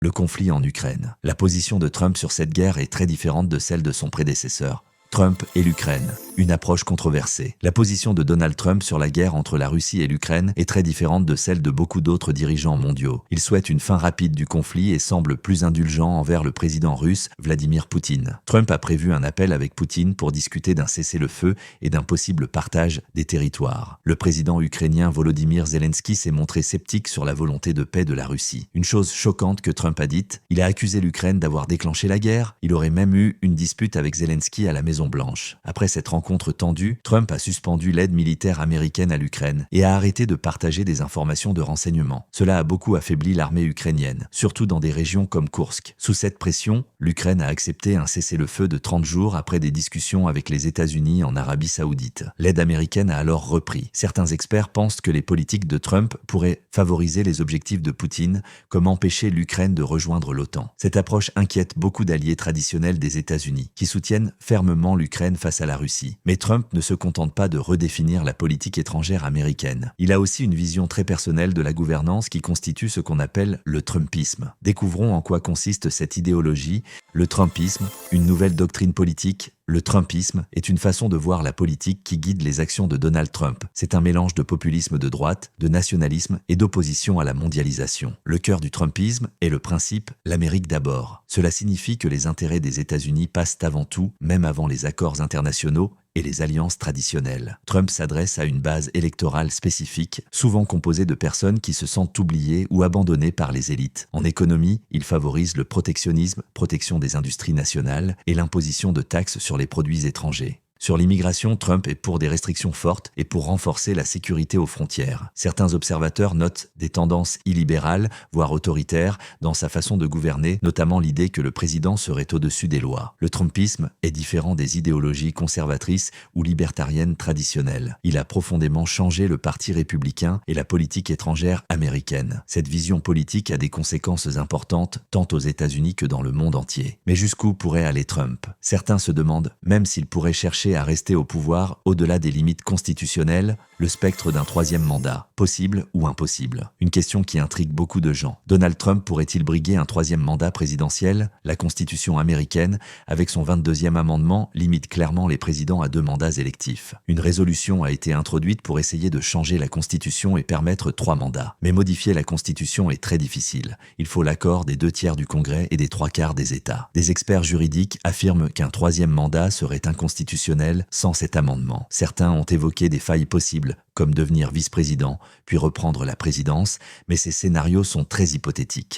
Le conflit en Ukraine. La position de Trump sur cette guerre est très différente de celle de son prédécesseur. Trump et l'Ukraine, une approche controversée. La position de Donald Trump sur la guerre entre la Russie et l'Ukraine est très différente de celle de beaucoup d'autres dirigeants mondiaux. Il souhaite une fin rapide du conflit et semble plus indulgent envers le président russe Vladimir Poutine. Trump a prévu un appel avec Poutine pour discuter d'un cessez-le-feu et d'un possible partage des territoires. Le président ukrainien Volodymyr Zelensky s'est montré sceptique sur la volonté de paix de la Russie. Une chose choquante que Trump a dite, il a accusé l'Ukraine d'avoir déclenché la guerre. Il aurait même eu une dispute avec Zelensky à la Maison-Blanche. Après cette rencontre tendue, Trump a suspendu l'aide militaire américaine à l'Ukraine et a arrêté de partager des informations de renseignement. Cela a beaucoup affaibli l'armée ukrainienne, surtout dans des régions comme Koursk. Sous cette pression, l'Ukraine a accepté un cessez-le-feu de 30 jours après des discussions avec les États-Unis en Arabie Saoudite. L'aide américaine a alors repris. Certains experts pensent que les politiques de Trump pourraient favoriser les objectifs de Poutine, comme empêcher l'Ukraine de rejoindre l'OTAN. Cette approche inquiète beaucoup d'alliés traditionnels des États-Unis, qui soutiennent fermement l'Ukraine face à la Russie. Mais Trump ne se contente pas de redéfinir la politique étrangère américaine. Il a aussi une vision très personnelle de la gouvernance qui constitue ce qu'on appelle le Trumpisme. Découvrons en quoi consiste cette idéologie. Le Trumpisme, une nouvelle doctrine politique. Le Trumpisme est une façon de voir la politique qui guide les actions de Donald Trump. C'est un mélange de populisme de droite, de nationalisme et d'opposition à la mondialisation. Le cœur du Trumpisme est le principe « l'Amérique d'abord ». Cela signifie que les intérêts des États-Unis passent avant tout, même avant les accords internationaux et les alliances traditionnelles. Trump s'adresse à une base électorale spécifique, souvent composée de personnes qui se sentent oubliées ou abandonnées par les élites. En économie, il favorise le protectionnisme, protection des industries nationales et l'imposition de taxes sur les produits étrangers. Sur l'immigration, Trump est pour des restrictions fortes et pour renforcer la sécurité aux frontières. Certains observateurs notent des tendances illibérales, voire autoritaires, dans sa façon de gouverner, notamment l'idée que le président serait au-dessus des lois. Le Trumpisme est différent des idéologies conservatrices ou libertariennes traditionnelles. Il a profondément changé le parti républicain et la politique étrangère américaine. Cette vision politique a des conséquences importantes, tant aux États-Unis que dans le monde entier. Mais jusqu'où pourrait aller Trump? Certains se demandent, même s'il pourrait chercher à rester au pouvoir au-delà des limites constitutionnelles, le spectre d'un troisième mandat, possible ou impossible. Une question qui intrigue beaucoup de gens. Donald Trump pourrait-il briguer un troisième mandat présidentiel? La Constitution américaine, avec son 22e amendement, limite clairement les présidents à 2 mandats électifs. Une résolution a été introduite pour essayer de changer la Constitution et permettre 3 mandats. Mais modifier la Constitution est très difficile. Il faut l'accord des 2/3 du Congrès et des 3/4 des États. Des experts juridiques affirment qu'un troisième mandat serait inconstitutionnel sans cet amendement. Certains ont évoqué des failles possibles, comme devenir vice-président, puis reprendre la présidence, mais ces scénarios sont très hypothétiques.